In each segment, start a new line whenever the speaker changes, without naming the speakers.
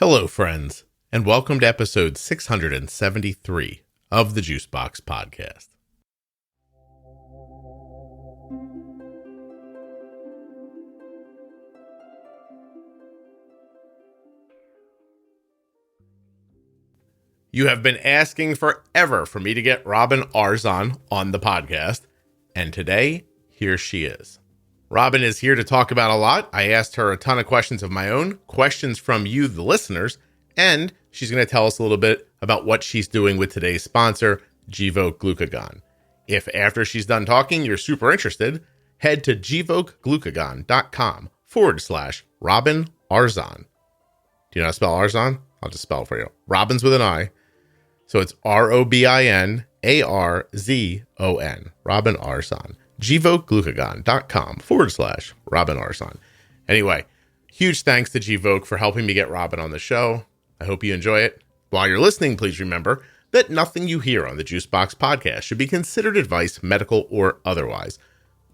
Hello, friends, and welcome to episode 673 of the Juicebox Podcast. You have been asking forever for me to get Robin Arzon on the podcast, and today, here she is. Robin is here to talk about a lot. I asked her a ton of questions of my own, questions from you, the listeners, and she's going to tell us a little bit about what she's doing with today's sponsor, Gvoke Glucagon. If after she's done talking, you're super interested, head to gvokeglucagon.com/Robin Arzon. Do you know how to spell Arzon? I'll just spell it for you. Robin's with an I. So it's ROBINARZON. Robin Arzon. gvokeglucagon.com/Robin Arzon. Anyway, huge thanks to Gvoke for helping me get Robin on the show. I hope you enjoy it. While you're listening, please remember that nothing you hear on the Juicebox Podcast should be considered advice, medical or otherwise.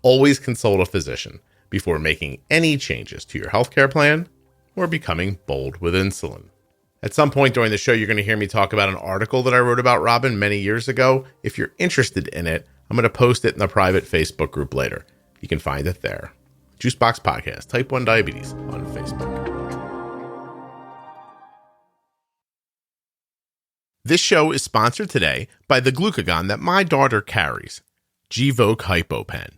Always consult a physician before making any changes to your healthcare plan or becoming bold with insulin. At some point during the show, you're going to hear me talk about an article that I wrote about Robin many years ago. If you're interested in it, I'm going to post it in the private Facebook group later. You can find it there. Juicebox Podcast, Type 1 Diabetes on Facebook. This show is sponsored today by the glucagon that my daughter carries, Gvoke HypoPen.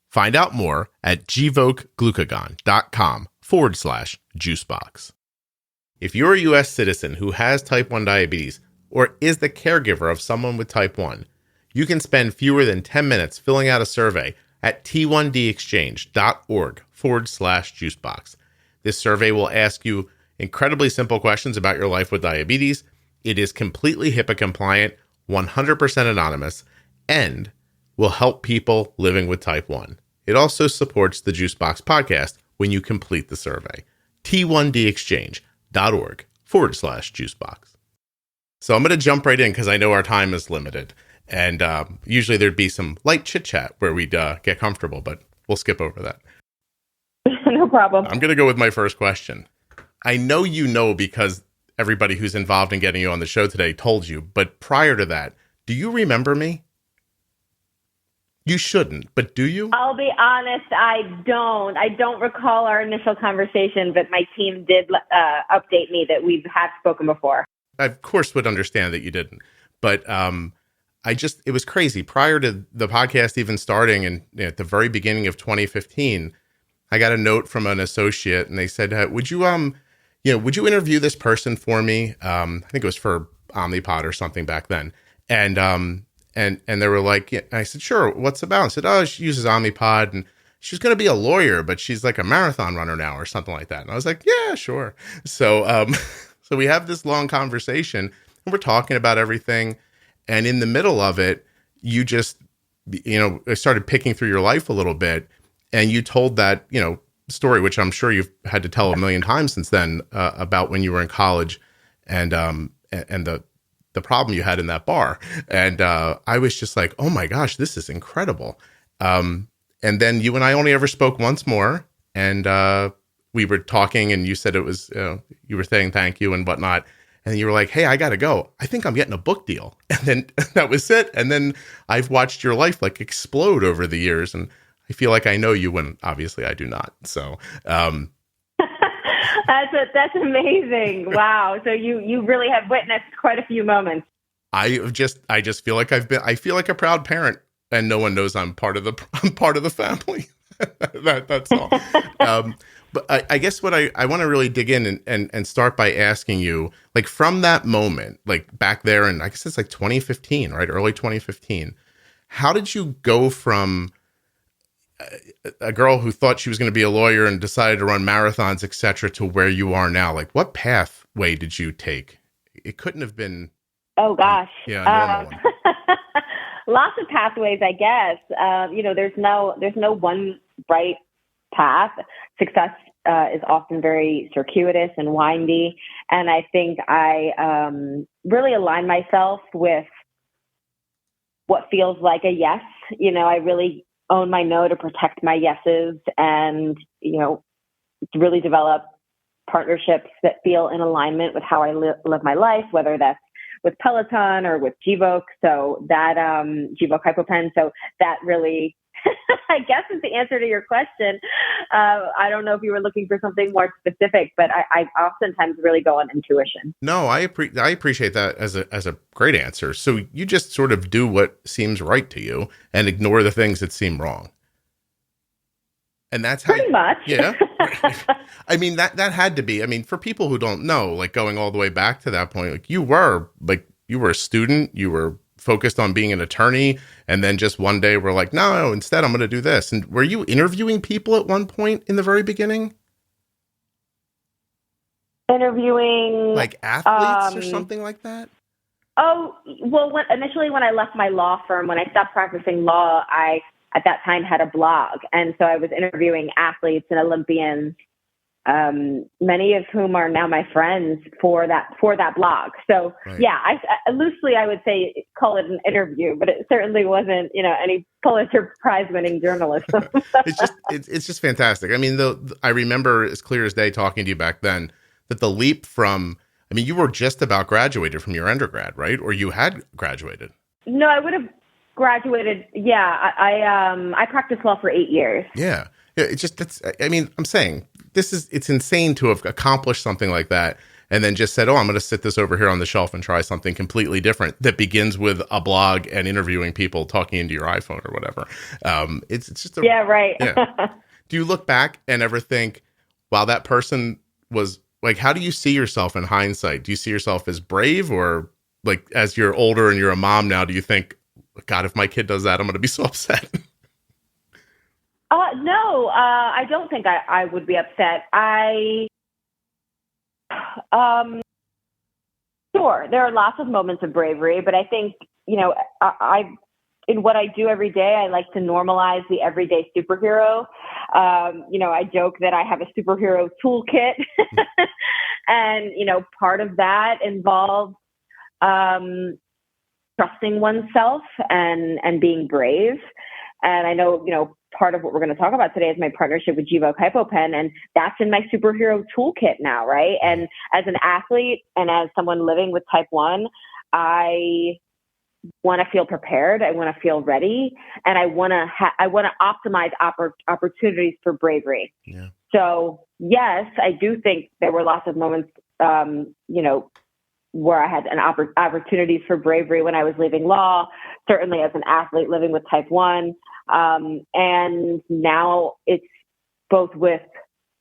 Find out more at gvokeglucagon.com/juicebox. If you're a U.S. citizen who has type 1 diabetes or is the caregiver of someone with type 1, you can spend fewer than 10 minutes filling out a survey at t1dexchange.org/juicebox. This survey will ask you incredibly simple questions about your life with diabetes. It is completely HIPAA compliant, 100% anonymous, and will help people living with type 1. It also supports the Juicebox Podcast when you complete the survey. t1dexchange.org/juicebox. So I'm going to jump right in because I know our time is limited. And usually there'd be some light chit chat where we'd get comfortable, but we'll skip over that.
No problem.
I'm going to go with my first question. I know you know because everybody who's involved in getting you on the show today told you, but prior to that, do you remember me? You shouldn't, but do you?
I'll be honest, I don't. I don't recall our initial conversation, but my team did update me that we have spoken before.
I, of course, would understand that you didn't, but it was crazy. Prior to the podcast even starting and at the very beginning of 2015, I got a note from an associate and they said, would you interview this person for me? I think it was for Omnipod or something back then. And they were like, yeah. I said, sure. What's about? I said, oh, she uses Omnipod and she's going to be a lawyer, but she's like a marathon runner now or something like that. And I was like, yeah, sure. So, so we have this long conversation and we're talking about everything. And in the middle of it, you just, started picking through your life a little bit. And you told that, story, which I'm sure you've had to tell a million times since then, about when you were in college and the problem you had in that bar. And I was just like, oh my gosh, this is incredible. And then you and I only ever spoke once more. And we were talking and you said it was, you were saying thank you and whatnot. And you were like, hey, I got to go. I think I'm getting a book deal. And then that was it. And then I've watched your life like explode over the years. And I feel like I know you when obviously I do not. So
that's amazing. Wow. So you really have witnessed quite a few moments.
I just feel like I feel like a proud parent and no one knows I'm part of the family. That's all. But I guess what I want to really dig in and start by asking you, like from that moment, like back there, and I guess it's like 2015, right? Early 2015. How did you go from a girl who thought she was going to be a lawyer and decided to run marathons, et cetera, to where you are now? Like what pathway did you take? It couldn't have been.
Oh gosh.
Yeah. A normal one.
Lots of pathways, I guess. There's no one right path. Success is often very circuitous and windy. And I think I really align myself with what feels like a yes. I really own my no to protect my yeses and, really develop partnerships that feel in alignment with how I live my life, whether that's with Peloton or with Gvoke. So that Gvoke HypoPen. So that really, I guess, is the answer to your question. I don't know if you were looking for something more specific, but I oftentimes really go on intuition.
No, I appreciate that as a great answer. So you just sort of do what seems right to you and ignore the things that seem wrong. And that's how
pretty much.
Yeah. I mean, that had to be, I mean, for people who don't know, like going all the way back to that point, like you were a student, you were focused on being an attorney. And then just one day we're like, no, instead I'm going to do this. And were you interviewing people at one point in the very beginning?
Interviewing
like athletes or something like that?
Oh, well, initially when I left my law firm, when I stopped practicing law, I at that time had a blog. And so I was interviewing athletes and Olympians, many of whom are now my friends for that blog. So right. Yeah, I loosely, I would say call it an interview, but it certainly wasn't, any Pulitzer Prize winning journalism.
it's just fantastic. I mean, I remember as clear as day talking to you back then that the leap from, I mean, you were just about graduated from your undergrad, right? Or you had graduated?
No, I would have graduated. Yeah, I practiced law for 8 years.
Yeah. It's just, I'm saying it's insane to have accomplished something like that and then just said, oh, I'm going to sit this over here on the shelf and try something completely different that begins with a blog and interviewing people talking into your iPhone or whatever. It's just
yeah, right.
Yeah. Do you look back and ever think, wow, that person was like, how do you see yourself in hindsight? Do you see yourself as brave, or like as you're older and you're a mom now, do you think, God, if my kid does that, I'm going to be so upset?
No, I don't think I would be upset. Sure, there are lots of moments of bravery, but I think, in what I do every day, I like to normalize the everyday superhero. I joke that I have a superhero toolkit and, part of that involves, trusting oneself and being brave. And I know, part of what we're going to talk about today is my partnership with Gvoke HypoPen, and that's in my superhero toolkit now, right? And as an athlete and as someone living with type 1, I want to feel prepared. I want to feel ready, and I want to optimize opportunities for bravery.
Yeah.
So yes, I do think there were lots of moments, where I had an opportunities for bravery when I was leaving law, certainly as an athlete living with type 1. And now it's both with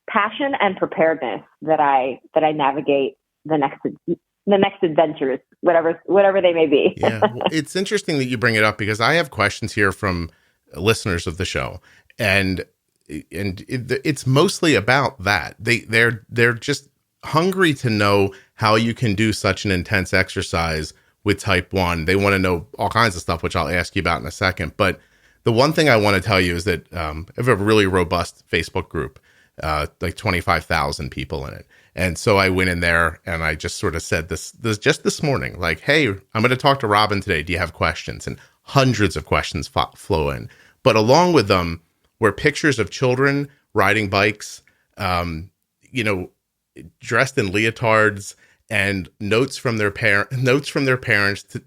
passion and preparedness that I navigate the next adventures, whatever they may be.
Yeah. Well, it's interesting that you bring it up because I have questions here from listeners of the show, and it's mostly about that. They're just hungry to know how you can do such an intense exercise with type 1. They want to know all kinds of stuff, which I'll ask you about in a second. But the one thing I want to tell you is that I have a really robust Facebook group, like 25,000 people in it. And so I went in there and I just sort of said this just this morning, like, hey, I'm going to talk to Robin today. Do you have questions? And hundreds of questions flow in. But along with them were pictures of children riding bikes, dressed in leotards, and notes from their parents to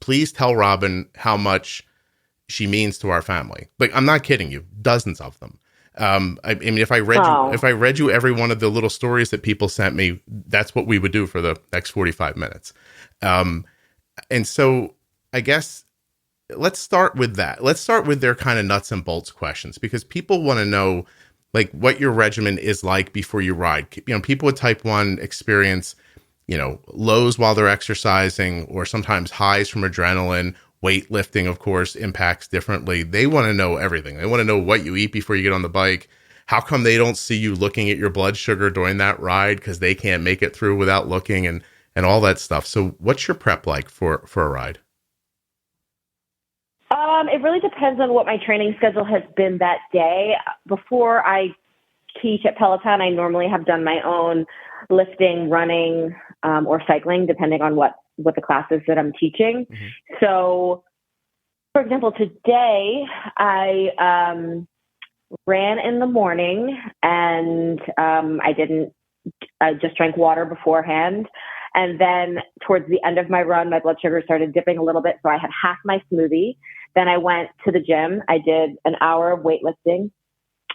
please tell Robin how much she means to our family. Like, I'm not kidding you, dozens of them. I mean, if I read you every one of the little stories that people sent me, that's what we would do for the next 45 minutes. And so I guess let's start with that. Let's start with their kind of nuts and bolts questions, because people want to know like what your regimen is like before you ride. People with type 1 experience, lows while they're exercising, or sometimes highs from adrenaline. Weightlifting, of course, impacts differently. They want to know everything. They want to know what you eat before you get on the bike. How come they don't see you looking at your blood sugar during that ride because they can't make it through without looking, and all that stuff. So what's your prep like for a ride?
It really depends on what my training schedule has been that day. Before I teach at Peloton, I normally have done my own lifting, running, or cycling, depending on what the classes that I'm teaching. Mm-hmm. So, for example, today I ran in the morning, and I didn't I just drank water beforehand. And then towards the end of my run, my blood sugar started dipping a little bit. So I had half my smoothie. Then I went to the gym. I did an hour of weightlifting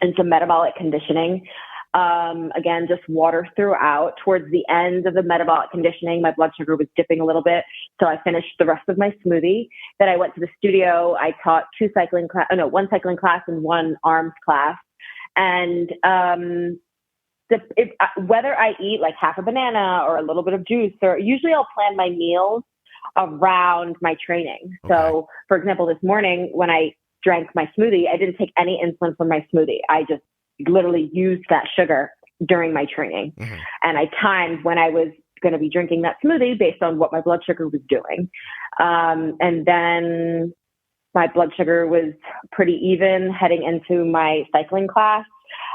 and some metabolic conditioning. Again, just water throughout. Towards the end of the metabolic conditioning, my blood sugar was dipping a little bit. So I finished the rest of my smoothie. Then I went to the studio. I taught one cycling class and one arms class. And whether I eat like half a banana or a little bit of juice, or usually I'll plan my meals around my training. Okay. So for example, this morning when I drank my smoothie, I didn't take any insulin from my smoothie. I just literally used that sugar during my training. Mm-hmm. And I timed when I was going to be drinking that smoothie based on what my blood sugar was doing. And then my blood sugar was pretty even heading into my cycling class.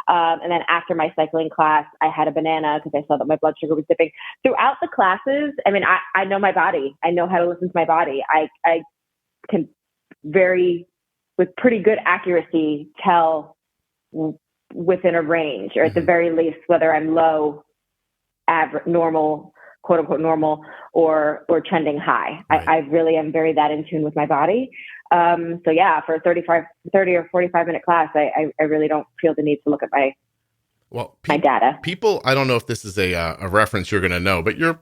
And then after my cycling class, I had a banana because I saw that my blood sugar was dipping. Throughout the classes, I mean, I know my body. I know how to listen to my body. I can with pretty good accuracy, tell within a range, or at the very least, whether I'm low, average, normal, quote unquote normal, or trending high. Right. I really am that in tune with my body. So yeah, for a 30 or 45 minute class, I really don't feel the need to look at my data.
People, I don't know if this is a reference you're going to know, but you're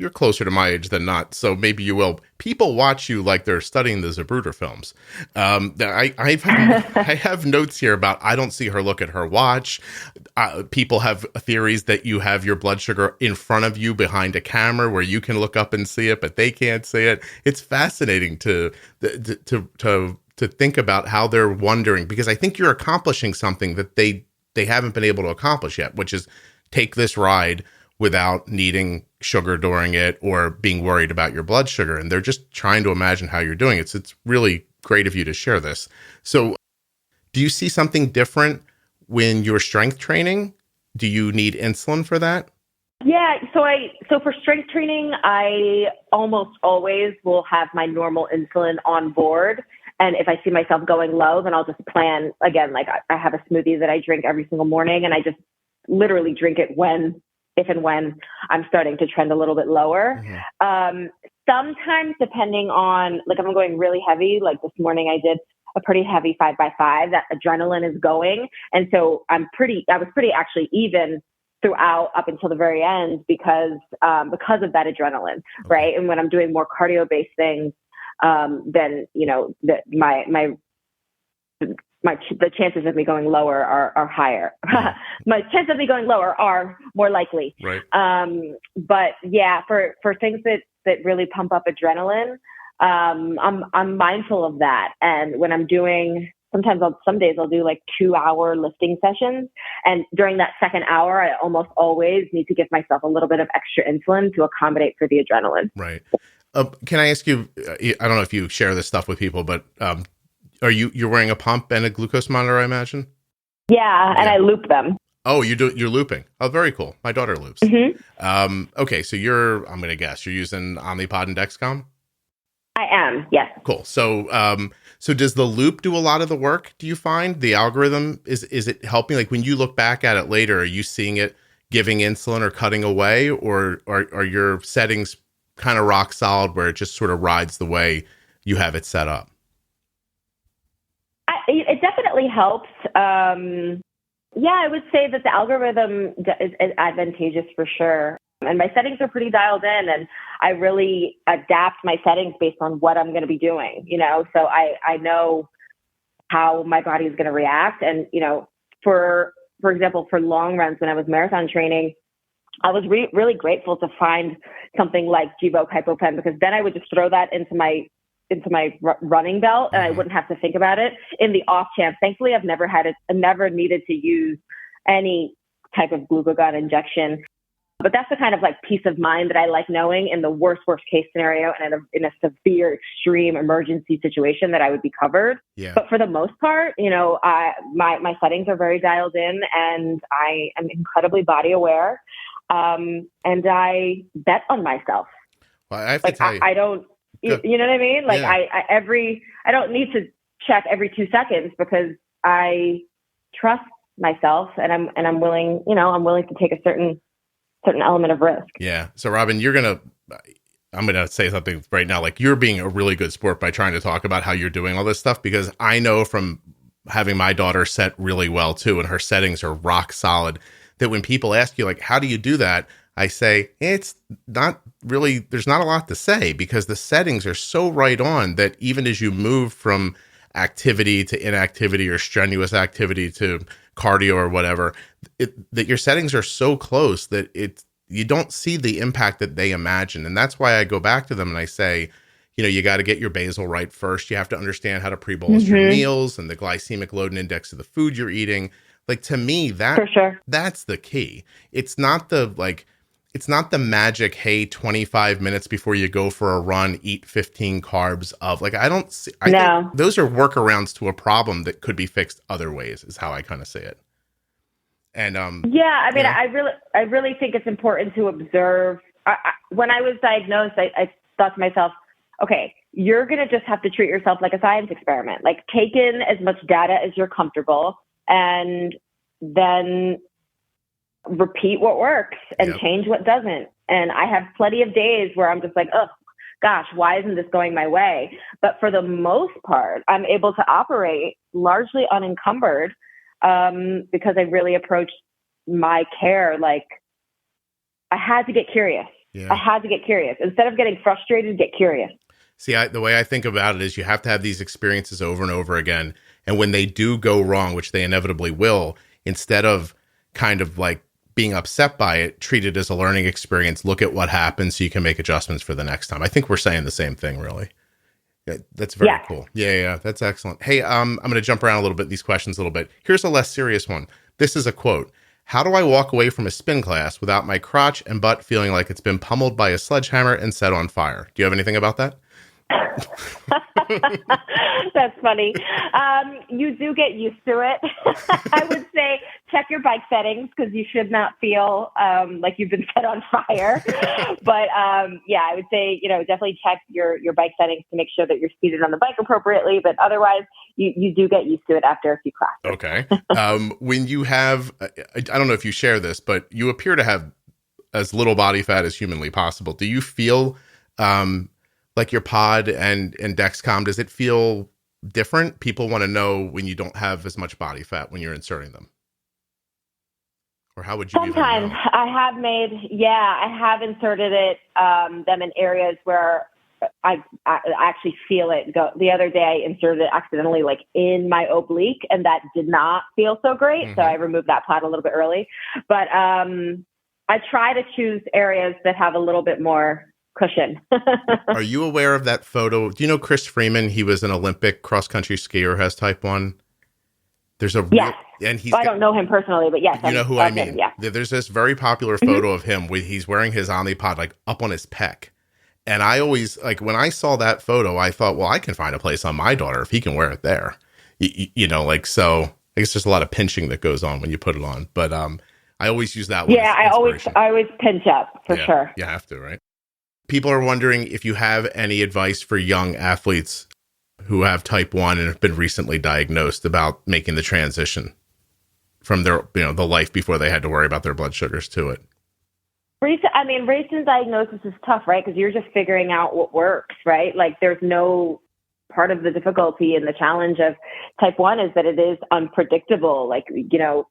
closer to my age than not, so maybe you will. People watch you like they're studying the Zapruder films. I have notes here about I don't see her look at her watch. People have theories that you have your blood sugar in front of you behind a camera where you can look up and see it, but they can't see it. It's fascinating to think about how they're wondering, because I think you're accomplishing something that they haven't been able to accomplish yet, which is take this ride without needing sugar during it or being worried about your blood sugar. And they're just trying to imagine how you're doing it. It's really great of you to share this. So do you see something different when you're strength training? Do you need insulin for that?
Yeah. So for strength training, I almost always will have my normal insulin on board. And if I see myself going low, then I'll just plan again. Like I have a smoothie that I drink every single morning, and I just literally drink it if and when I'm starting to trend a little bit lower. Mm-hmm. Sometimes depending on, like if I'm going really heavy, like this morning I did a pretty heavy 5x5, that adrenaline is going. And so I was pretty actually even throughout up until the very end because of that adrenaline. Okay. Right. And when I'm doing more cardio based things, then, the chances of me going lower are higher. My chances of me going lower are more likely.
Right.
But yeah, for things that really pump up adrenaline, I'm mindful of that. And when I'm doing, some days I'll do like 2-hour lifting sessions. And during that second hour, I almost always need to give myself a little bit of extra insulin to accommodate for the adrenaline.
Right. Can I ask you, I don't know if you share this stuff with people, but you're wearing a pump and a glucose monitor, I imagine?
Yeah, and I loop them.
Oh, you're looping. Oh, very cool. My daughter loops. Mm-hmm. Okay, so I'm going to guess, you're using Omnipod and Dexcom?
I am, yes.
Cool. So does the loop do a lot of the work, do you find? The algorithm, is it helping? Like when you look back at it later, are you seeing it giving insulin or cutting away, or are your settings kind of rock solid where it just sort of rides the way you have it set up?
It definitely helps. I would say that the algorithm is advantageous for sure. And my settings are pretty dialed in, and I really adapt my settings based on what I'm going to be doing, so I know how my body is going to react. And, for example, for long runs, when I was marathon training, I was really grateful to find something like Gvoke HypoPen, because then I would just throw that into my running belt, and I wouldn't have to think about it in the off chance. Thankfully, I've never needed to use any type of glucagon injection. But that's the kind of like peace of mind that I like knowing in the worst case scenario and in a severe, extreme emergency situation that I would be covered. Yeah. But for the most part, my settings are very dialed in, and I am incredibly body aware. And I bet on myself.
Well, I have to tell you,
I don't, you know what I mean? Like yeah. I don't need to check every 2 seconds because I trust myself, and I'm willing to take a certain certain element of risk.
Yeah. So Robin, I'm going to say something right now. Like, you're being a really good sport by trying to talk about how you're doing all this stuff, because I know from having my daughter set really well too, and her settings are rock solid, that when people ask you, like, how do you do that? I say, it's not really, there's not a lot to say, because the settings are so right on that even as you move from activity to inactivity or strenuous activity to cardio or whatever, that your settings are so close that you don't see the impact that they imagine. And that's why I go back to them and I say, you got to get your basal right first. You have to understand how to pre-bolus your meals and the glycemic load and index of the food you're eating. Like, to me,
For sure.
that's the key. It's not the magic, hey, 25 minutes before you go for a run, eat 15 carbs of, like, I think those are workarounds to a problem that could be fixed other ways, is how I kind of say it. And
I really think it's important to observe. When I was diagnosed, I thought to myself, okay, you're going to just have to treat yourself like a science experiment. Like, take in as much data as you're comfortable, and then repeat what works and change what doesn't. And I have plenty of days where I'm just like, oh gosh, why isn't this going my way? But for the most part, I'm able to operate largely unencumbered, because I really approached my care like I had to get curious. I had to get curious. Instead of getting frustrated, get curious.
See, the way I think about it is you have to have these experiences over and over again. And when they do go wrong, which they inevitably will, instead of kind of like being upset by it, treat it as a learning experience. Look at what happens so you can make adjustments for the next time. I think we're saying the same thing, really. Yeah, that's very cool. Yeah, that's excellent. Hey, I'm going to jump around a little bit, these questions a little bit. Here's a less serious one. This is a quote. How do I walk away from a spin class without my crotch and butt feeling like it's been pummeled by a sledgehammer and set on fire? Do you have anything about that?
That's funny. You do get used to it. I would say check your bike settings, because you should not feel like you've been set on fire. But I would say, definitely check your bike settings to make sure that you're seated on the bike appropriately. But otherwise, you do get used to it after a few classes.
Okay. When you have, I don't know if you share this, but you appear to have as little body fat as humanly possible. Do you feel like your pod and Dexcom, does it feel different? People want to know when you don't have as much body fat when you're inserting them. Or how would you
Sometimes
even know?
I have inserted them in areas where I actually feel it go. The other day I inserted it accidentally, like in my oblique, and that did not feel so great. Mm-hmm. So I removed that pod a little bit early. But I try to choose areas that have a little bit more cushion.
Are you aware of that photo? Do you know Chris Freeman? He was an Olympic cross-country skier, has type 1. There's a and
I don't know him personally, but yes,
you know who I mean.
Him, yeah.
There's this very popular photo of him where he's wearing his Omnipod like up on his pec. And I always, like, when I saw that photo, I thought, well, I can find a place on my daughter if he can wear it there. So I guess there's a lot of pinching that goes on when you put it on. But I always use that one.
Yeah, I always pinch up for sure.
You have to, right? People are wondering if you have any advice for young athletes who have type 1 and have been recently diagnosed about making the transition from their, the life before they had to worry about their blood sugars to it.
Recent diagnosis is tough, right? Because you're just figuring out what works, right? Like, there's no part of the difficulty and the challenge of type 1 is that it is unpredictable. Like,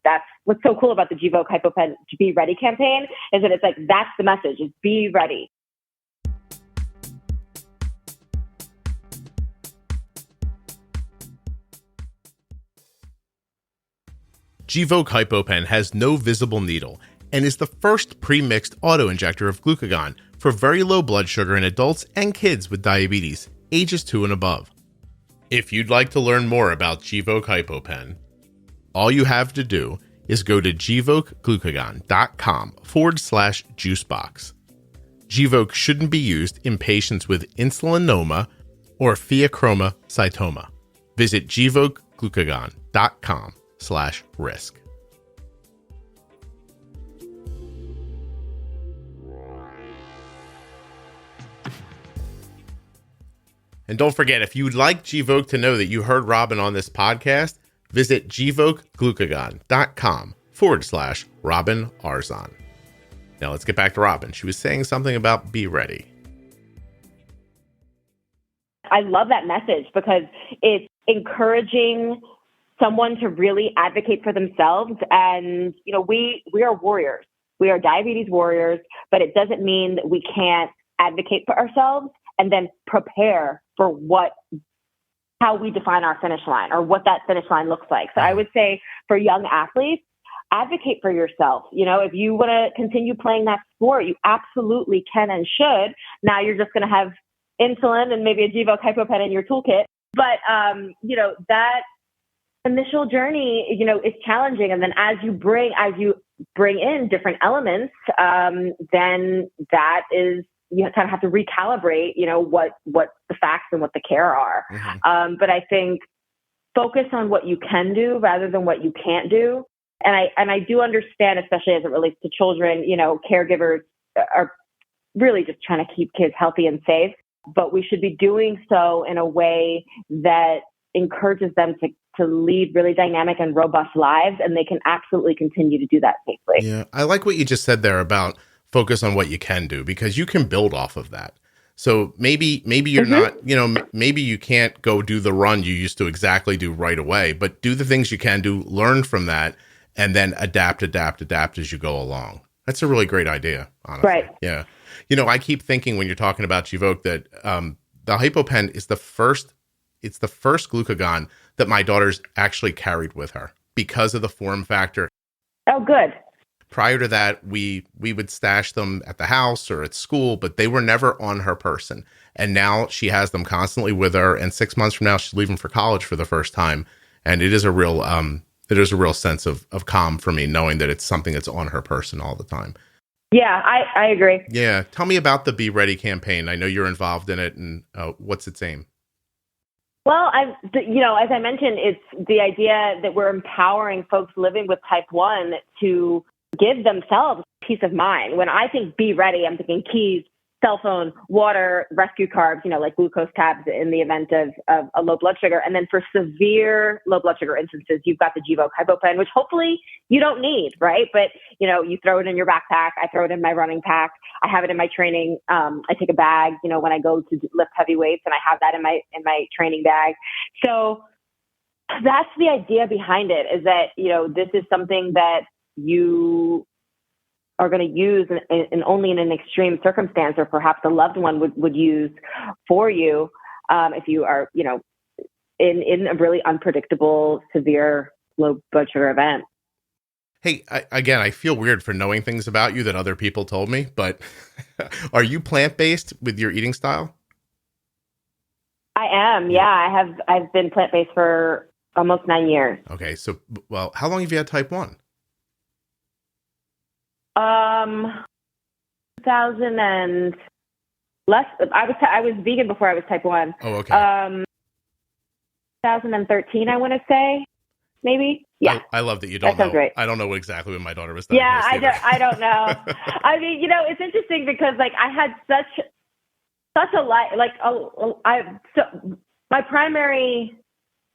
that's what's so cool about the Gvoke HypoPen Be Ready campaign, is that it's like, that's the message, is be ready.
Gvoke HypoPen has no visible needle and is the first pre-mixed auto-injector of glucagon for very low blood sugar in adults and kids with diabetes, ages 2 and above. If you'd like to learn more about Gvoke HypoPen, all you have to do is go to gvokeglucagon.com/juicebox. Gvoke shouldn't be used in patients with insulinoma or pheochromocytoma. Visit gvokeglucagon.com/risk. And don't forget, if you'd like Gvoke to know that you heard Robin on this podcast, visit gvokeglucagon.com/Robin Arzon. Now let's get back to Robin. She was saying something about be ready.
I love that message because it's encouraging someone to really advocate for themselves. And, we are warriors. We are diabetes warriors, but it doesn't mean that we can't advocate for ourselves and then prepare for how we define our finish line or what that finish line looks like. So I would say for young athletes, advocate for yourself. If you want to continue playing that sport, you absolutely can and should. Now you're just going to have insulin and maybe a Gvoke HypoPen in your toolkit. But, that initial journey, is challenging. And then as you bring in different elements, then that is, you kind of have to recalibrate, what the facts and what the care are. Mm-hmm. But I think focus on what you can do rather than what you can't do. And I do understand, especially as it relates to children, caregivers are really just trying to keep kids healthy and safe, but we should be doing so in a way that encourages them to lead really dynamic and robust lives, and they can absolutely continue to do that safely.
Yeah, I like what you just said there about focus on what you can do, because you can build off of that. So maybe you're mm-hmm. not, maybe you can't go do the run you used to exactly do right away, but do the things you can do, learn from that, and then adapt as you go along. That's a really great idea, honestly.
Right.
Yeah. I keep thinking when you're talking about Gvoke that the HypoPen is the first glucagon that my daughter's actually carried with her because of the form factor.
Oh, good.
Prior to that, we would stash them at the house or at school, but they were never on her person. And now she has them constantly with her. And 6 months from now, she's leaving for college for the first time. And it is a real sense of calm for me, knowing that it's something that's on her person all the time.
Yeah, I agree.
Yeah. Tell me about the Be Ready campaign. I know you're involved in it, and what's its aim?
Well, as I mentioned, it's the idea that we're empowering folks living with type 1 to give themselves peace of mind. When I think be ready, I'm thinking keys, cell phone, water, rescue carbs, like glucose tabs in the event of a low blood sugar. And then for severe low blood sugar instances, you've got the Gvoke HypoPen, which hopefully you don't need, right? But, you throw it in your backpack. I throw it in my running pack. I have it in my training. I take a bag, when I go to lift heavy weights, and I have that in my training bag. So that's the idea behind it, is that, this is something that you are going to use and only in an extreme circumstance, or perhaps a loved one would use for you if you are, in a really unpredictable, severe low blood sugar event.
Hey, I feel weird for knowing things about you that other people told me, but are you plant-based with your eating style?
I am. Yeah, I've been plant-based for almost 9 years.
Okay. So, how long have you had type 1?
2000 and less. I was vegan before I was type 1.
Oh, okay.
2013, I want to say, maybe. Yeah.
I love that you don't know. Right. I don't know exactly when my daughter was diagnosed.
Yeah, I don't know. I mean, it's interesting because I had such a life. My primary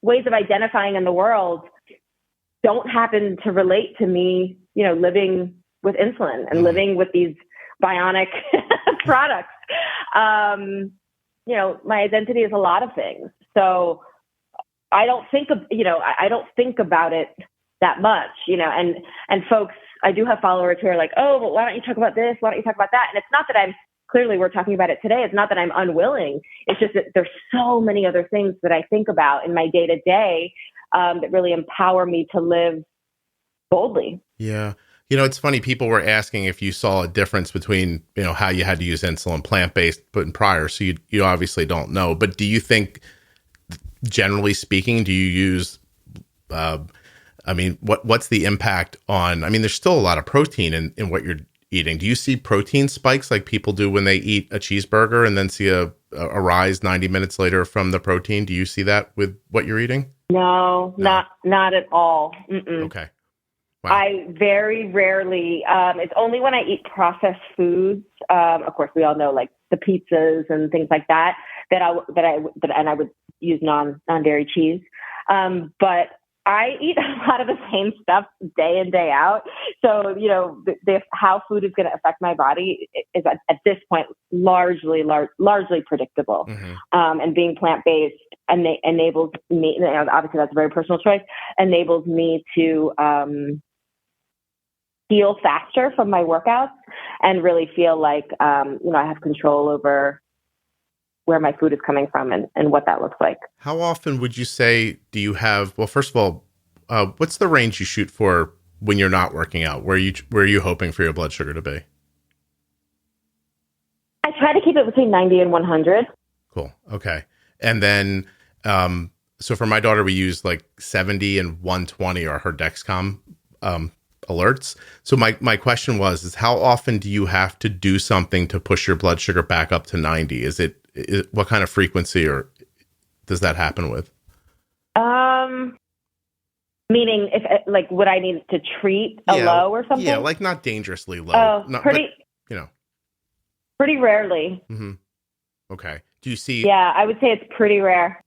ways of identifying in the world don't happen to relate to me, living with insulin and living with these bionic products. My identity is a lot of things. So I don't think about it that much, and folks, I do have followers who are like, oh, well, why don't you talk about this? Why don't you talk about that? And it's not that we're talking about it today. It's not that I'm unwilling. It's just that there's so many other things that I think about in my day to day that really empower me to live boldly.
Yeah. It's funny. People were asking if you saw a difference between, how you had to use insulin plant-based but in prior. So you obviously don't know. But do you think, generally speaking, do you use, what's the impact on, there's still a lot of protein in what you're eating. Do you see protein spikes like people do when they eat a cheeseburger and then see a rise 90 minutes later from the protein? Do you see that with what you're eating?
No. Not at all. Mm-mm.
Okay. Wow.
I very rarely, it's only when I eat processed foods. Of course, we all know like the pizzas and things like that I would use non-dairy cheese. But I eat a lot of the same stuff day in, day out. So, how food is going to affect my body is at this point largely predictable.
Mm-hmm.
And being plant-based enables me, obviously that's a very personal choice, enables me to heal faster from my workouts and really feel like, I have control over where my food is coming from and what that looks like.
How often would you say do you have, well, first of all, what's the range you shoot for when you're not working out? Where are you hoping for your blood sugar to be?
I try to keep it between 90 and 100.
Cool. Okay. And then, so for my daughter, we use like 70 and 120 are her Dexcom alerts. So my question is how often do you have to do something to push your blood sugar back up to 90? Is what kind of frequency or does that happen with?
Meaning if would I need to treat a low or something?
Yeah, like not dangerously low.
Pretty rarely.
Mm-hmm. Okay. Do you see?
Yeah, I would say it's pretty rare.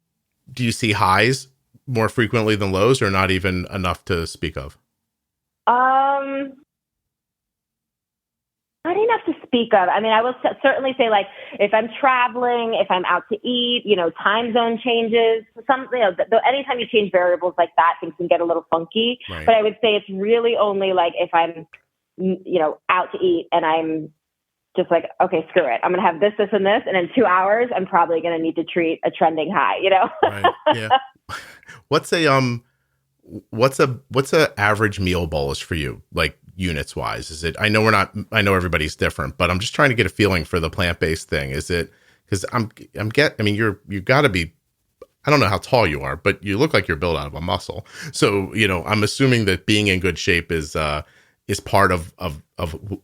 Do you see highs more frequently than lows, or not even enough to speak of?
Not enough to speak of. I mean, I will certainly say, like, if I'm traveling, if I'm out to eat, time zone changes, anytime you change variables like that, things can get a little funky.
Right.
But I would say it's really only like if I'm, out to eat and I'm just like, okay, screw it. I'm going to have this, and this. And in 2 hours, I'm probably going to need to treat a trending high,
Right. Yeah. What's a average meal bolus for you? Like, units wise, is it, I know everybody's different, but I'm just trying to get a feeling for the plant-based thing. Is it, because you've got to be, I don't know how tall you are, but you look like you're built out of a muscle. So, I'm assuming that being in good shape is part of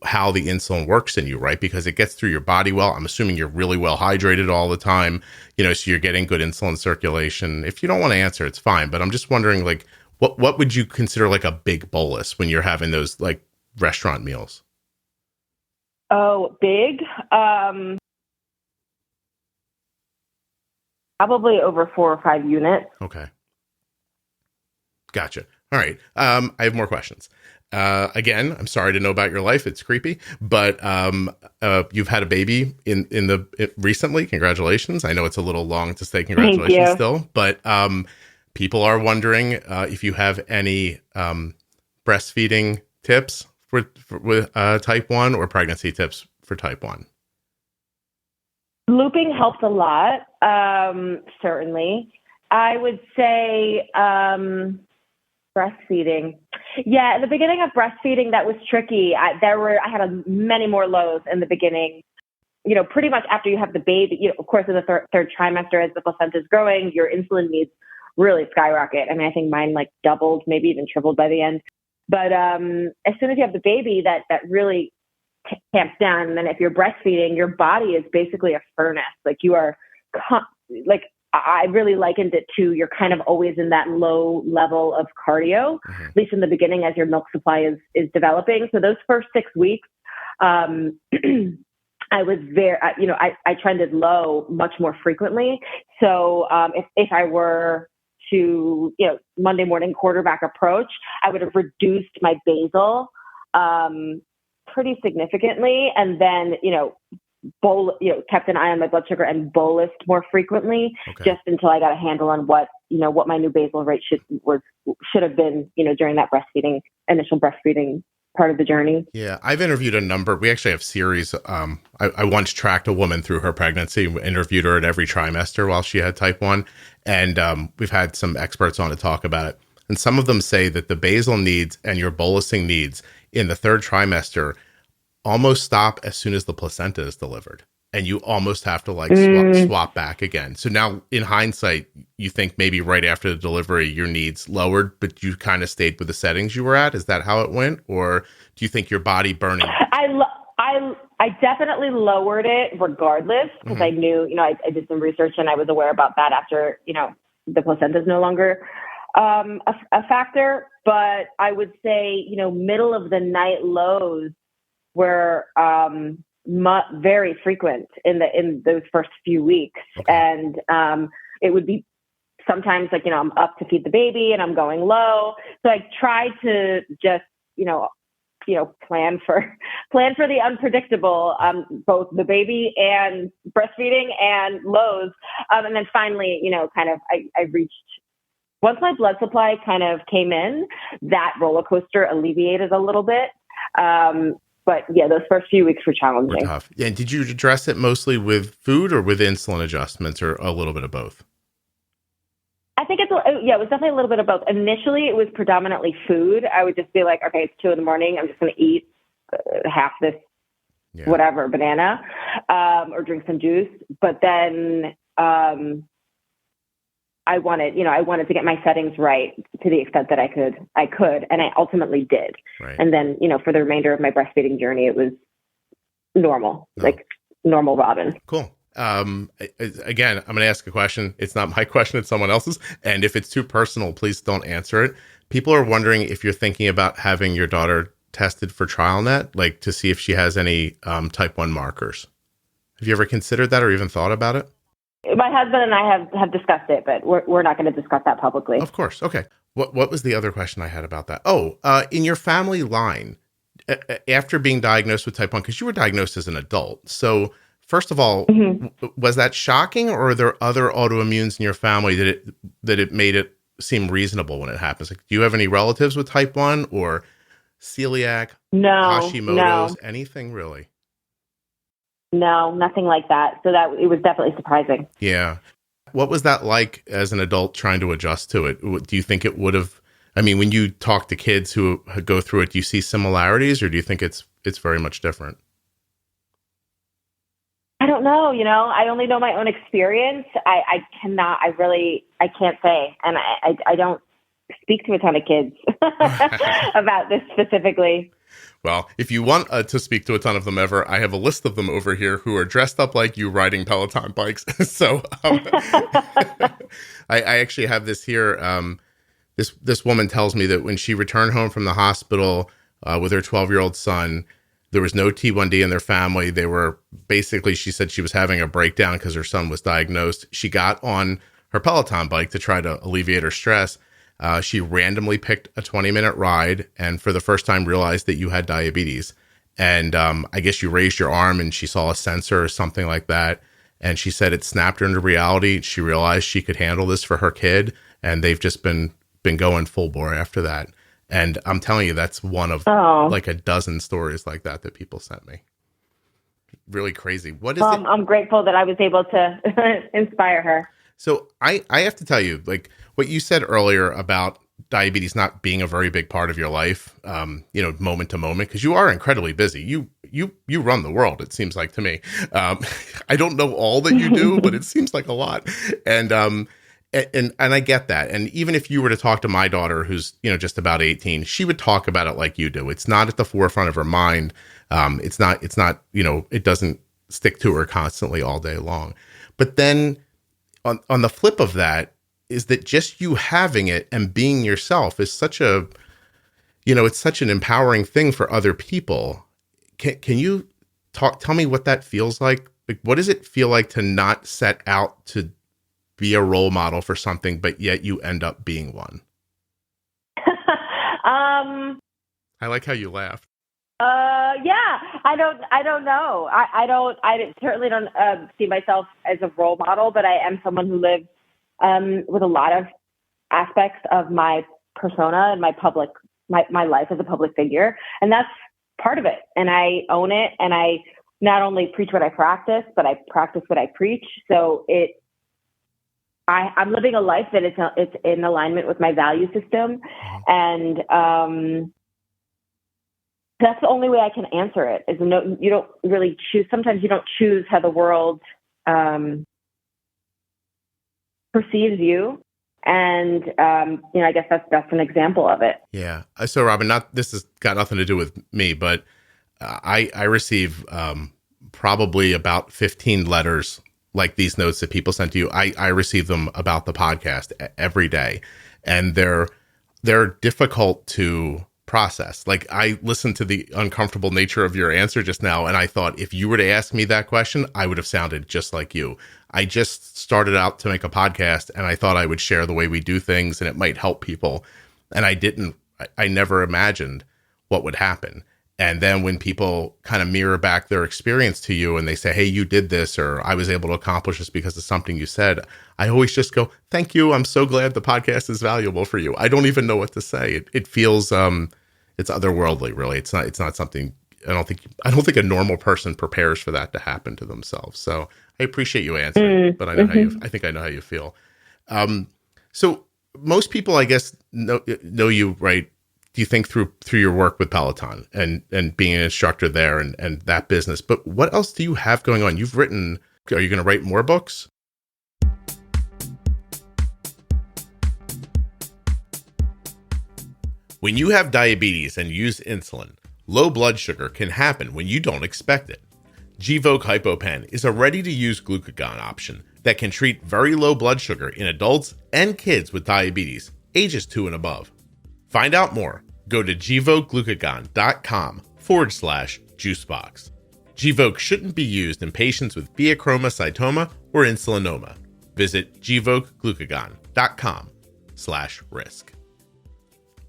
how the insulin works in you, right? Because it gets through your body well. I'm assuming you're really well hydrated all the time, so you're getting good insulin circulation. If you don't want to answer, it's fine. But I'm just wondering, like, what would you consider like a big bolus when you're having those like restaurant meals?
Oh, big? Probably over 4 or 5 units.
Okay. Gotcha. All right. I have more questions. Again, I'm sorry to know about your life. It's creepy, but you've had a baby recently. Congratulations. I know it's a little long to say congratulations still, but people are wondering if you have any breastfeeding tips with type 1 or pregnancy tips for type 1.
Looping helps a lot, certainly. I would say breastfeeding. Yeah, at the beginning of breastfeeding, that was tricky. I had many more lows in the beginning. Pretty much after you have the baby, of course, in the third trimester, as the placenta is growing, your insulin needs really skyrocket. I mean, I think mine like doubled, maybe even tripled by the end. But as soon as you have the baby, that really tamps down. And then if you're breastfeeding, your body is basically a furnace. Like you are, I really likened it to you're kind of always in that low level of cardio, at least in the beginning as your milk supply is developing. So those first 6 weeks, I was I trended low much more frequently. So if I were to, Monday morning quarterback approach, I would have reduced my basal pretty significantly, and then, kept an eye on my blood sugar and bolused more frequently, just until I got a handle on what my new basal rate should have been, during that initial breastfeeding part of the journey.
Yeah, I've interviewed a number. We actually have series. I once tracked a woman through her pregnancy, interviewed her at every trimester while she had type 1. And we've had some experts on to talk about it. And some of them say that the basal needs and your bolusing needs in the third trimester almost stop as soon as the placenta is delivered. And you almost have to swap back again. So now in hindsight, you think maybe right after the delivery, your needs lowered, but you kind of stayed with the settings you were at. Is that how it went? Or do you think your body burning?
I definitely lowered it regardless, because I knew, I did some research and I was aware about that after, the placenta is no longer a factor. But I would say, middle of the night lows were very frequent in those first few weeks. And it would be sometimes like, I'm up to feed the baby and I'm going low. So I try to just, plan for the unpredictable, both the baby and breastfeeding and lows. And then finally, I reached, once my blood supply kind of came in, that roller coaster alleviated a little bit. But yeah, those first few weeks were challenging.
Tough. And did you address it mostly with food or with insulin adjustments, or a little bit of both?
I think it was definitely a little bit of both. Initially, it was predominantly food. I would just be like, okay, it's 2 a.m. I'm just going to eat half this whatever banana, or drink some juice. But then I wanted to get my settings right to the extent that I could, and I ultimately did.
Right.
And then, for the remainder of my breastfeeding journey, it was normal, like normal Robin.
Cool. Again, I'm going to ask a question. It's not my question, it's someone else's. And if it's too personal, please don't answer it. People are wondering if you're thinking about having your daughter tested for TrialNet, like to see if she has any type 1 markers. Have you ever considered that or even thought about it?
My husband and I have discussed it, but we're not going to discuss that publicly.
Of course. Okay. What was the other question I had about that? In your family line, after being diagnosed with type 1, because you were diagnosed as an adult. So first of all, was that shocking, or are there other autoimmunes in your family that it made it seem reasonable when it happens? Like, do you have any relatives with type 1 or celiac, Hashimoto's, anything really?
No, nothing like that. So that it was definitely surprising.
Yeah. What was that like as an adult trying to adjust to it? Do you think it would have, when you talk to kids who go through it, do you see similarities, or do you think it's very much different?
I don't know. I only know my own experience. I can't say. And I don't speak to a ton of kids about this specifically.
Well, if you want to speak to a ton of them ever, I have a list of them over here who are dressed up like you riding Peloton bikes. So I actually have this here. This woman tells me that when she returned home from the hospital with her 12-year-old son, there was no T1D in their family. They were basically, she said she was having a breakdown because her son was diagnosed. She got on her Peloton bike to try to alleviate her stress. She randomly picked a 20-minute ride and for the first time realized that you had diabetes. And I guess you raised your arm and she saw a sensor or something like that. And she said it snapped her into reality. She realized she could handle this for her kid. And they've just been going full bore after that. And I'm telling you, that's one of like a dozen stories like that people sent me. Really crazy. What is it?
I'm grateful that I was able to inspire her.
So I have to tell you, like what you said earlier about diabetes not being a very big part of your life, moment to moment, because you are incredibly busy. You run the world, it seems like to me. I don't know all that you do, but it seems like a lot. And I get that. And even if you were to talk to my daughter, who's, just about 18, she would talk about it like you do. It's not at the forefront of her mind. It's not, it doesn't stick to her constantly all day long. But then on the flip of that is that just you having it and being yourself is such it's such an empowering thing for other people. Can you tell me what that feels like? Like, what does it feel like to not set out to be a role model for something, but yet you end up being one? I like how you laughed.
Yeah, I don't know. I certainly don't see myself as a role model, but I am someone who lives with a lot of aspects of my persona and my life as a public figure. And that's part of it. And I own it. And I not only preach what I practice, but I practice what I preach. So I'm living a life that it's in alignment with my value system. And, that's the only way I can answer it. Is you don't really choose. Sometimes you don't choose how the world perceives you, and I guess that's an example of it.
Yeah. So, Robin, this has got nothing to do with me, but I receive probably about 15 letters like these notes that people send to you. I receive them about the podcast every day, and they're difficult to process. Like, I listened to the uncomfortable nature of your answer just now, and I thought if you were to ask me that question, I would have sounded just like you. I just started out to make a podcast, and I thought I would share the way we do things and it might help people. And I never imagined what would happen. And then when people kind of mirror back their experience to you and they say, hey, you did this, or I was able to accomplish this because of something you said, I always just go, thank you. I'm so glad the podcast is valuable for you. I don't even know what to say. It feels, it's otherworldly, really. It's not something, I don't think a normal person prepares for that to happen to themselves. So I appreciate you answering, but I know I think I know how you feel. So most people, I guess, know you, right? Do you think through your work with Peloton and being an instructor there and that business, but what else do you have going on? You've written, are you going to write more books? When you have diabetes and use insulin, low blood sugar can happen when you don't expect it. Gvoke HypoPen is a ready-to-use glucagon option that can treat very low blood sugar in adults and kids with diabetes, ages 2 and above. Find out more. Go to gvokeglucagon.com/juicebox. Gvoke shouldn't be used in patients with pheochromocytoma or insulinoma. Visit gvokeglucagon.com/risk.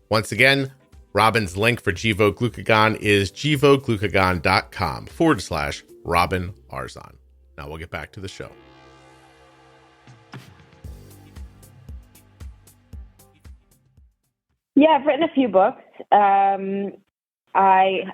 Once again, Robin's link for Gvoke Glucagon is gvokeglucagon.com/Robin Arzon. Now we'll get back to the show.
Yeah, I've written a few books. I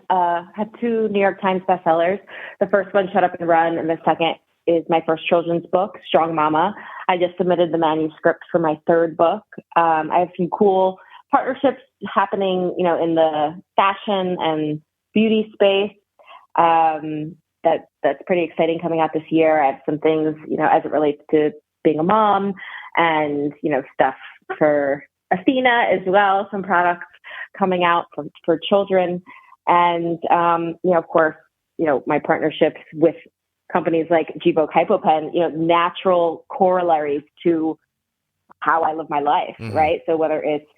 had 2 New York Times bestsellers. The first one, Shut Up and Run, and the second is my first children's book, Strong Mama. I just submitted the manuscript for my 3rd book. I have some cool partnerships happening, in the fashion and beauty space. That's pretty exciting coming out this year. I have some things, as it relates to being a mom and, stuff for Athena as well, some products coming out for children. And, of course, my partnerships with companies like Gvoke HypoPen, natural corollaries to how I live my life, right? So whether it's,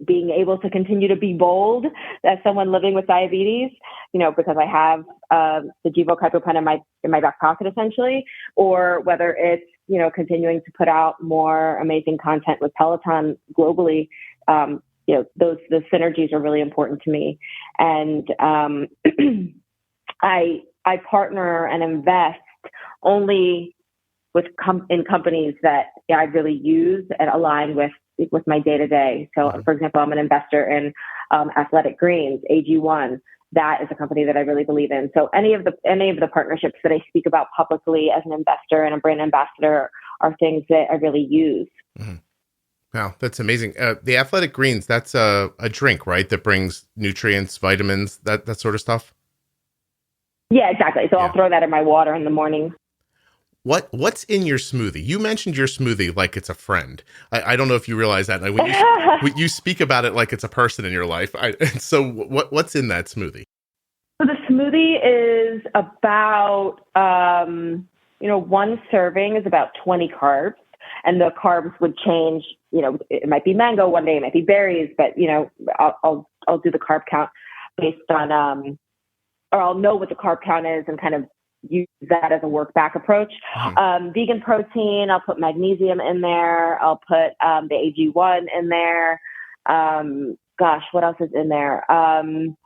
being able to continue to be bold as someone living with diabetes, because I have the Gvoke HypoPen in my back pocket, essentially, or whether it's, continuing to put out more amazing content with Peloton globally, those synergies are really important to me. And I partner and invest only in companies that I really use and align with my day-to-day. So, for example, I'm an investor in Athletic Greens, AG1. That is a company that I really believe in. So any of the partnerships that I speak about publicly as an investor and a brand ambassador are things that I really use.
Mm-hmm. Wow, that's amazing. The Athletic Greens, that's a drink, right? That brings nutrients, vitamins, that sort of stuff?
Yeah, exactly. So I'll throw that in my water in the morning.
What's in your smoothie? You mentioned your smoothie like it's a friend. I don't know if you realize that. Like when you speak about it like it's a person in your life. So what's in that smoothie?
So the smoothie is about, one serving is about 20 carbs. And the carbs would change. It might be mango one day, it might be berries, but I'll do the carb count based on, or I'll know what the carb count is and kind of use that as a work back approach. Vegan protein, I'll put magnesium in there. I'll put the AG1 in there. What else is in there? Some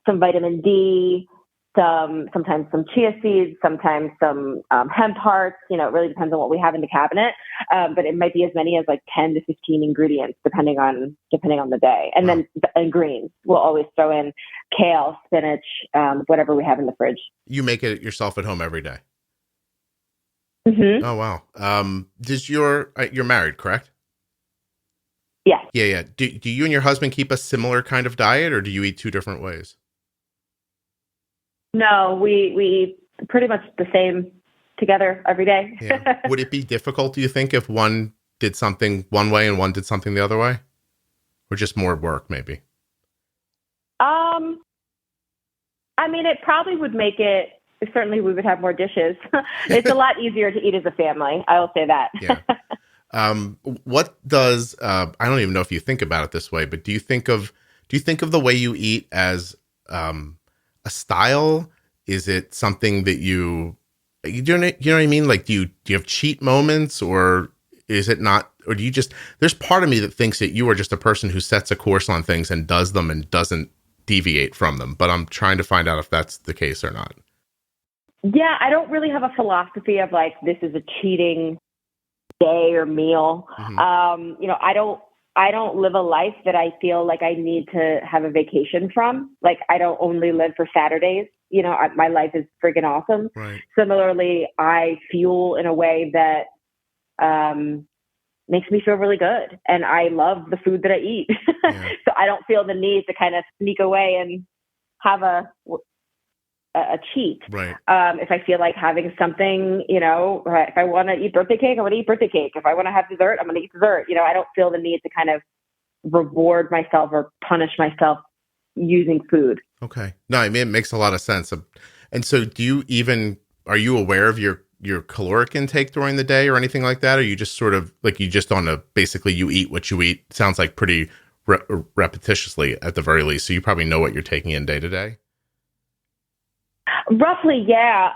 vitamin D, sometimes some chia seeds, sometimes some hemp hearts. It really depends on what we have in the cabinet. But it might be as many as like 10 to 15 ingredients, depending on the day. And then greens, we'll always throw in kale, spinach, whatever we have in the fridge.
You make it yourself at home every day?
Mm-hmm.
Oh, wow. Does you're married, correct?
Yeah.
Yeah. Do you and your husband keep a similar kind of diet, or do you eat 2 different ways?
No, we eat pretty much the same together every day.
Yeah. Would it be difficult, do you think, if one did something one way and one did something the other way? Or just more work, maybe?
It probably would make it, certainly we would have more dishes. It's a lot easier to eat as a family. I will say that.
Yeah. What does I don't even know if you think about it this way, but do you think of the way you eat as a style? Is it something that you know what I mean? Like, do you have cheat moments, or is it not? Or do you just? There's part of me that thinks that you are just a person who sets a course on things and does them and doesn't deviate from them. But I'm trying to find out if that's the case or not.
Yeah, I don't really have a philosophy of like, this is a cheating day or meal.
Mm-hmm.
You know, I don't live a life that I feel like I need to have a vacation from. Like, I don't only live for Saturdays. You know, my life is freaking awesome.
Right.
Similarly, I fuel in a way that makes me feel really good. And I love the food that I eat.
Yeah.
So I don't feel the need to kind of sneak away and have a cheat.
Right.
If I feel like having something, you know, if I want to eat birthday cake, I'm going to eat birthday cake. If I want to have dessert, I'm going to eat dessert. You know, I don't feel the need to kind of reward myself or punish myself using food.
Okay. No, I mean, it makes a lot of sense. And so are you aware of your caloric intake during the day or anything like that? Or you just sort of like, basically you eat what you eat? Sounds like pretty repetitiously at the very least. So you probably know what you're taking in day to day.
Roughly, yeah.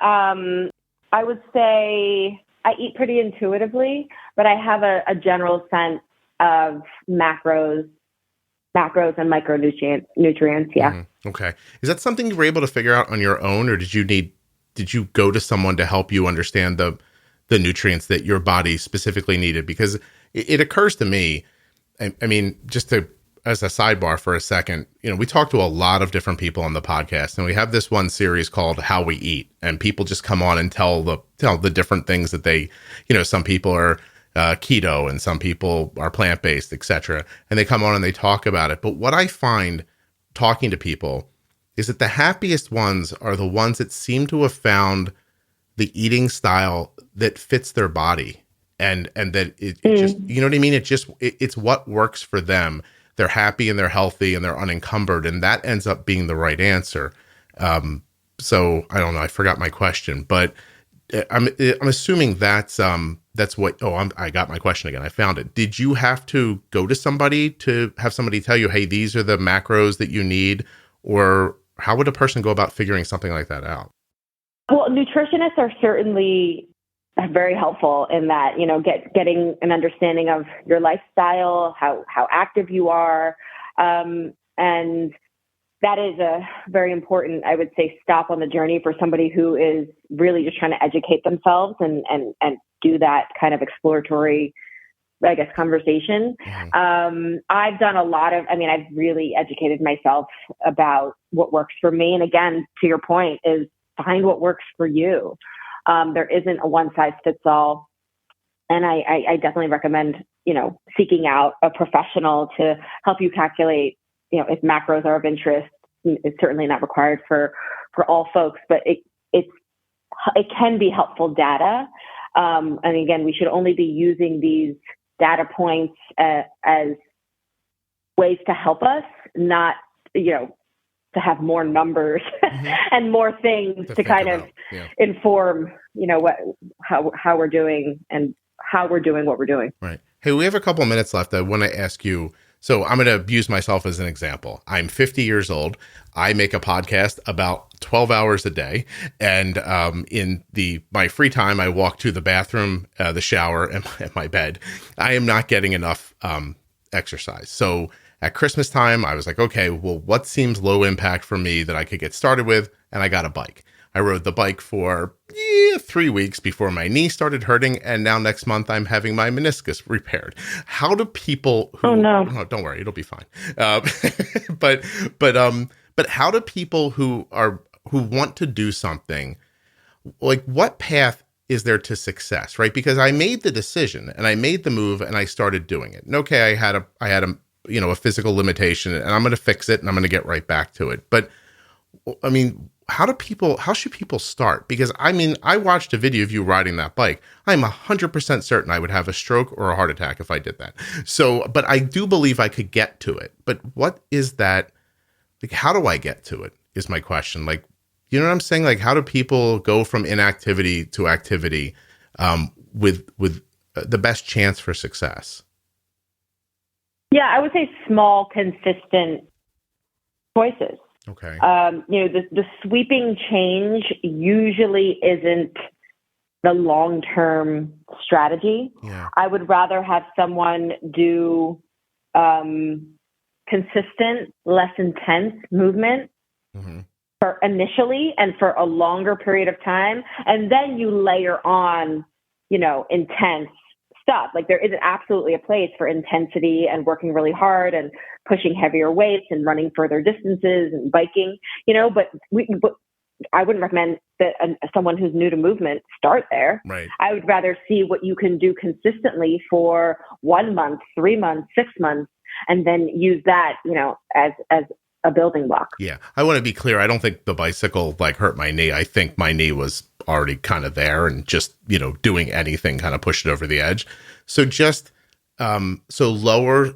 I would say I eat pretty intuitively, but I have a general sense of macros and micronutrients. Yeah.
Mm-hmm. Okay. Is that something you were able to figure out on your own, or did you go to someone to help you understand the nutrients that your body specifically needed? Because it occurs to me, I mean, just as a sidebar for a second, you know, we talk to a lot of different people on the podcast, and we have this one series called How We Eat, and people just come on and tell the different things that they, you know, some people are keto and some people are plant-based, etc. And they come on and they talk about it. But what I find talking to people is that the happiest ones are the ones that seem to have found the eating style that fits their body. And that it just, you know what I mean? It's what works for them. They're happy and they're healthy and they're unencumbered. And that ends up being the right answer. So I don't know. I forgot my question, but I'm assuming that's what, I got my question again. I found it. Did you have to go to somebody to have somebody tell you, hey, these are the macros that you need? Or how would a person go about figuring something like that out?
Well, nutritionists are certainly very helpful in that, you know, getting an understanding of your lifestyle, how active you are. And that is a very important, I would say, stop on the journey for somebody who is really just trying to educate themselves and do that kind of exploratory, I guess, conversation. Mm-hmm. I've done I've really educated myself about what works for me. And again, to your point, is find what works for you. There isn't a one size fits all. And I definitely recommend, you know, seeking out a professional to help you calculate, you know, if macros are of interest. It's certainly not required for all folks, but it can be helpful data. And again, we should only be using these data points as ways to help us, not, you know, to have more numbers mm-hmm. and more things to kind of inform, you know, how we're doing and how we're doing what we're doing.
Right. Hey, we have a couple of minutes left. I want to ask you, so I'm going to use myself as an example. I'm 50 years old. I make a podcast about 12 hours a day. And in my free time, I walk to the bathroom, the shower, and my bed. I am not getting enough exercise. So at Christmas time, I was like, okay, well, what seems low impact for me that I could get started with? And I got a bike. I rode the bike for 3 weeks before my knee started hurting. And now next month, I'm having my meniscus repaired. How do people who...
Oh, no.
No, don't worry. It'll be fine. But how do people who want to do something, like what path is there to success, right? Because I made the decision and I made the move and I started doing it. And okay, I had a you know, a physical limitation and I'm going to fix it and I'm going to get right back to it. But I mean, how should people start? Because I mean, I watched a video of you riding that bike. I'm 100% certain I would have a stroke or a heart attack if I did that. So, but I do believe I could get to it. But what is that? Like, how do I get to it is my question. Like, you know what I'm saying? Like, how do people go from inactivity to activity with the best chance for success?
Yeah, I would say small, consistent choices.
Okay.
The sweeping change usually isn't the long-term strategy.
Yeah.
I would rather have someone do consistent, less intense movement for initially and for a longer period of time. And then you layer on, intense stuff. Like there is absolutely a place for intensity and working really hard and pushing heavier weights and running further distances and biking, but I wouldn't recommend that someone who's new to movement start there.
Right.
I would rather see what you can do consistently for 1 month, 3 months, 6 months, and then use that, as a building block.
Yeah. I want to be clear. I don't think the bicycle hurt my knee. I think my knee was already kind of there and just, doing anything kind of pushed it over the edge. So just, lower,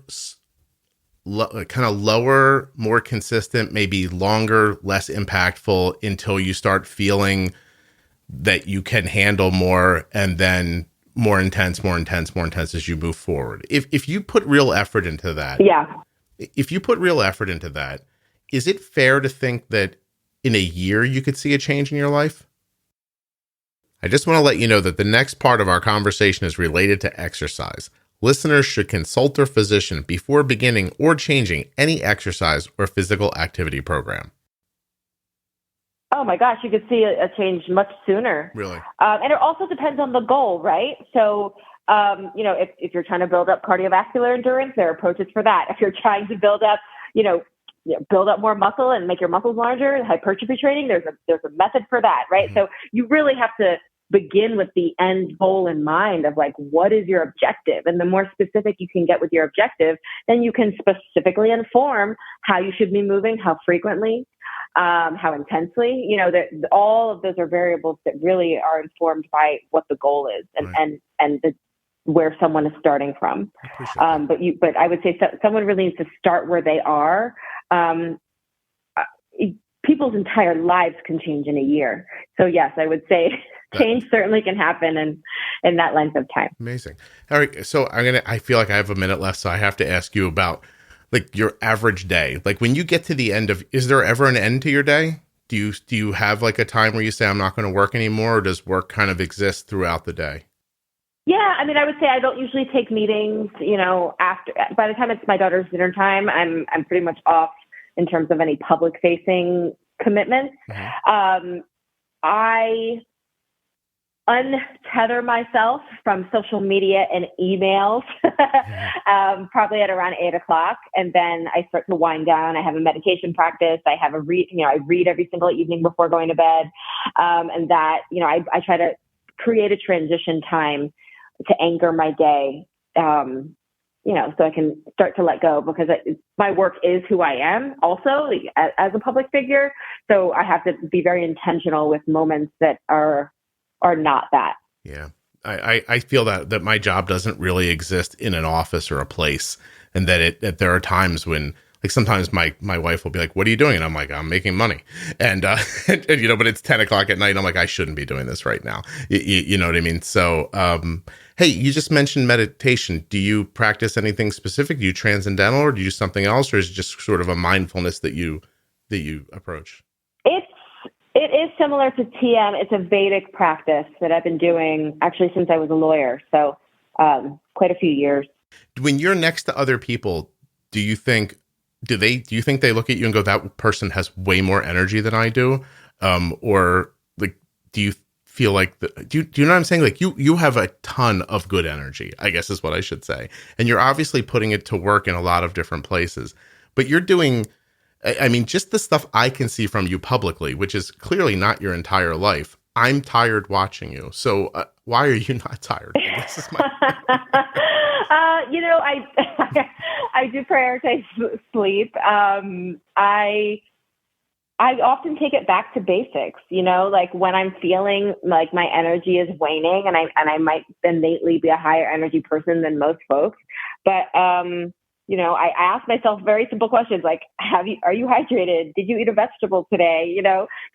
more consistent, maybe longer, less impactful until you start feeling that you can handle more, and then more intense as you move forward. If you put real effort into that.
Yeah.
If you put real effort into that, is it fair to think that in a year you could see a change in your life? I just want to let you know that the next part of our conversation is related to exercise. Listeners should consult their physician before beginning or changing any exercise or physical activity program.
Oh my gosh, you could see a change much sooner.
Really?
And it also depends on the goal, right? So, if you're trying to build up cardiovascular endurance, there are approaches for that. If you're trying to build up, build up more muscle and make your muscles larger, hypertrophy training, there's a method for that, right? Mm-hmm. So you really have to begin with the end goal in mind of what is your objective? And the more specific you can get with your objective, then you can specifically inform how you should be moving, how frequently, how intensely, all of those are variables that really are informed by what the goal is and where someone is starting from. But I would say someone really needs to start where they are. People's entire lives can change in a year. So yes, I would say change certainly can happen in that length of time.
Amazing. All right. So I feel like I have a minute left, so I have to ask you about your average day. When you get to the end is there ever an end to your day? Do you have a time where you say, I'm not going to work anymore, or does work kind of exist throughout the day?
Yeah. I mean, I would say I don't usually take meetings, by the time it's my daughter's dinner time, I'm pretty much off in terms of any public facing commitments. Mm-hmm. I untether myself from social media and emails, probably at around 8:00. And then I start to wind down. I have a meditation practice. I have I read every single evening before going to bed. And that, I try to create a transition time to anchor my day, so I can start to let go, because my work is who I am also as a public figure. So I have to be very intentional with moments that are not that.
Yeah. I feel that my job doesn't really exist in an office or a place, and that there are times when sometimes my wife will be like, what are you doing? And I'm like, I'm making money. And, but it's 10:00 at night. And I'm like, I shouldn't be doing this right now. You know what I mean? So, hey, you just mentioned meditation. Do you practice anything specific? Do you transcendental, or do you do something else? Or is it just sort of a mindfulness that you approach?
It is similar to TM. It's a Vedic practice that I've been doing actually since I was a lawyer. So, quite a few years.
When you're next to other people, do you think they look at you and go, that person has way more energy than I do? Or do you feel do you know what I'm saying? You have a ton of good energy, I guess is what I should say. And you're obviously putting it to work in a lot of different places, but you're doing, just the stuff I can see from you publicly, which is clearly not your entire life. I'm tired watching you. So why are you not tired? This is my
I do prioritize sleep. I often take it back to basics, when I'm feeling like my energy is waning, and I might innately be a higher energy person than most folks, but I ask myself very simple questions like, are you hydrated? Did you eat a vegetable today?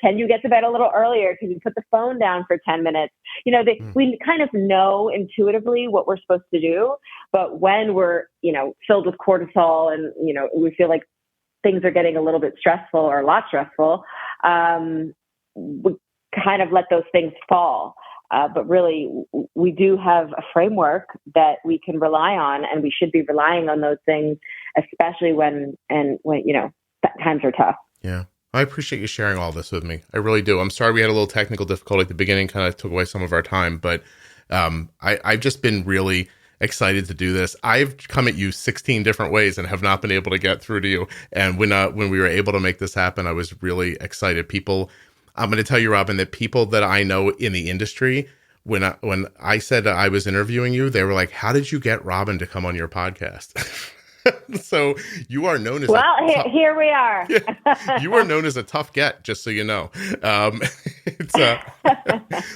Can you get to bed a little earlier? Can you put the phone down for 10 minutes? We kind of know intuitively what we're supposed to do, but when we're, filled with cortisol and, we feel like things are getting a little bit stressful or a lot stressful, we kind of let those things fall. But really, we do have a framework that we can rely on, and we should be relying on those things, especially when times are tough.
Yeah. I appreciate you sharing all this with me. I really do. I'm sorry we had a little technical difficulty at the beginning, kind of took away some of our time, but I've just been really excited to do this. I've come at you 16 different ways and have not been able to get through to you. And when we were able to make this happen, I was really excited. I'm going to tell you, Robin, that people that I know in the industry, when I said I was interviewing you, they were like, "How did you get Robin to come on your podcast?" So you are known as
here we are.
You are known as a tough get, just so you know. There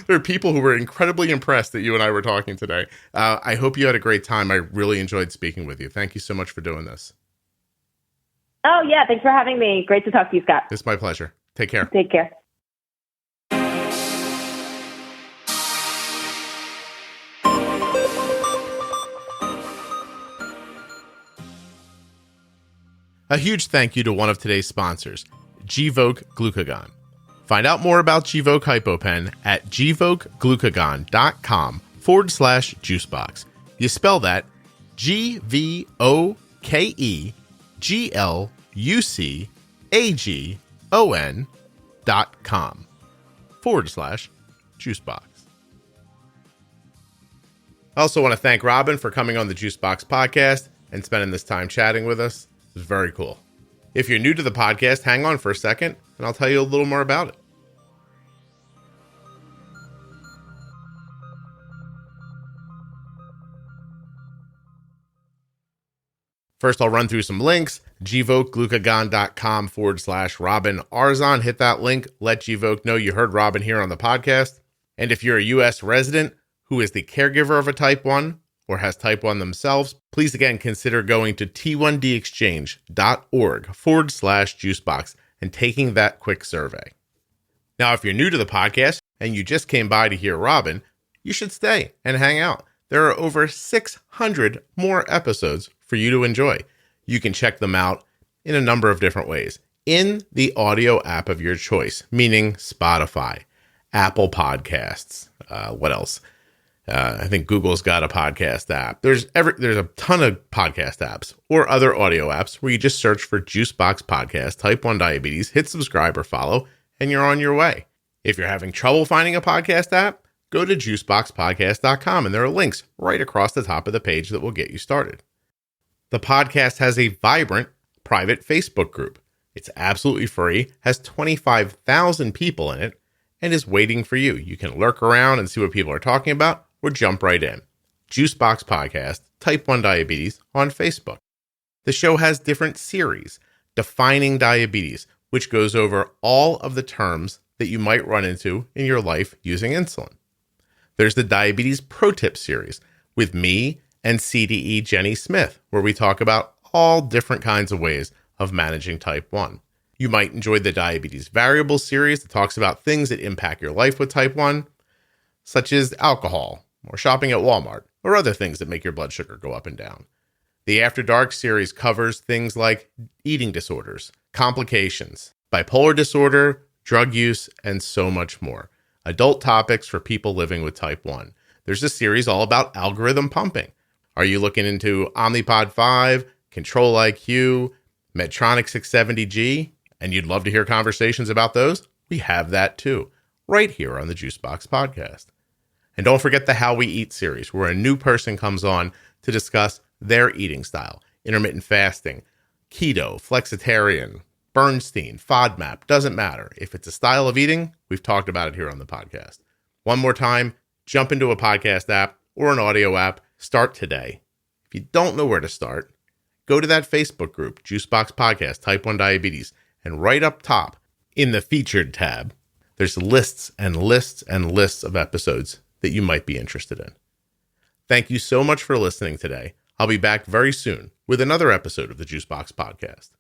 are people who were incredibly impressed that you and I were talking today. I hope you had a great time. I really enjoyed speaking with you. Thank you so much for doing this.
Oh, yeah. Thanks for having me. Great to talk to you, Scott.
It's my pleasure. Take care.
Take care.
A huge thank you to one of today's sponsors, Gvoke Glucagon. Find out more about Gvoke HypoPen at gvokeglucagon.com/juicebox. You spell that GVOKEGLUCAGON.com/juicebox. I also want to thank Robin for coming on the Juicebox Podcast and spending this time chatting with us. It was very cool. If you're new to the podcast, hang on for a second, and I'll tell you a little more about it. First, I'll run through some links. GVOKEGlucagon.com/Robin Arzon. Hit that link. Let Gvoke know you heard Robin here on the podcast. And if you're a U.S. resident who is the caregiver of a type 1 or has type 1 themselves, please again consider going to t1dexchange.org/juicebox and taking that quick survey. Now, if you're new to the podcast and you just came by to hear Robin, you should stay and hang out. There are over 600 more episodes for you to enjoy. You can check them out in a number of different ways in the audio app of your choice, meaning Spotify, Apple Podcasts, what else? I think Google's got a podcast app. There's a ton of podcast apps or other audio apps where you just search for Juicebox Podcast, Type 1 Diabetes, hit subscribe or follow, and you're on your way. If you're having trouble finding a podcast app, go to juiceboxpodcast.com and there are links right across the top of the page that will get you started. The podcast has a vibrant private Facebook group. It's absolutely free, has 25,000 people in it, and is waiting for you. You can lurk around and see what people are talking about, or jump right in. Juicebox Podcast, Type 1 Diabetes on Facebook. The show has different series, Defining Diabetes, which goes over all of the terms that you might run into in your life using insulin. There's the Diabetes Pro Tip series with me and CDE Jenny Smith, where we talk about all different kinds of ways of managing type 1. You might enjoy the Diabetes Variable series that talks about things that impact your life with type 1, such as alcohol, or shopping at Walmart, or other things that make your blood sugar go up and down. The After Dark series covers things like eating disorders, complications, bipolar disorder, drug use, and so much more. Adult topics for people living with type 1. There's a series all about algorithm pumping. Are you looking into Omnipod 5, Control IQ, Medtronic 670G, and you'd love to hear conversations about those? We have that too, right here on the Juicebox Podcast. And don't forget the How We Eat series, where a new person comes on to discuss their eating style, intermittent fasting, keto, flexitarian, Bernstein, FODMAP, doesn't matter. If it's a style of eating, we've talked about it here on the podcast. One more time, jump into a podcast app or an audio app, start today. If you don't know where to start, go to that Facebook group, Juicebox Podcast, Type 1 Diabetes, and right up top in the featured tab, there's lists and lists and lists of episodes that you might be interested in. Thank you so much for listening today. I'll be back very soon with another episode of the Juicebox Podcast.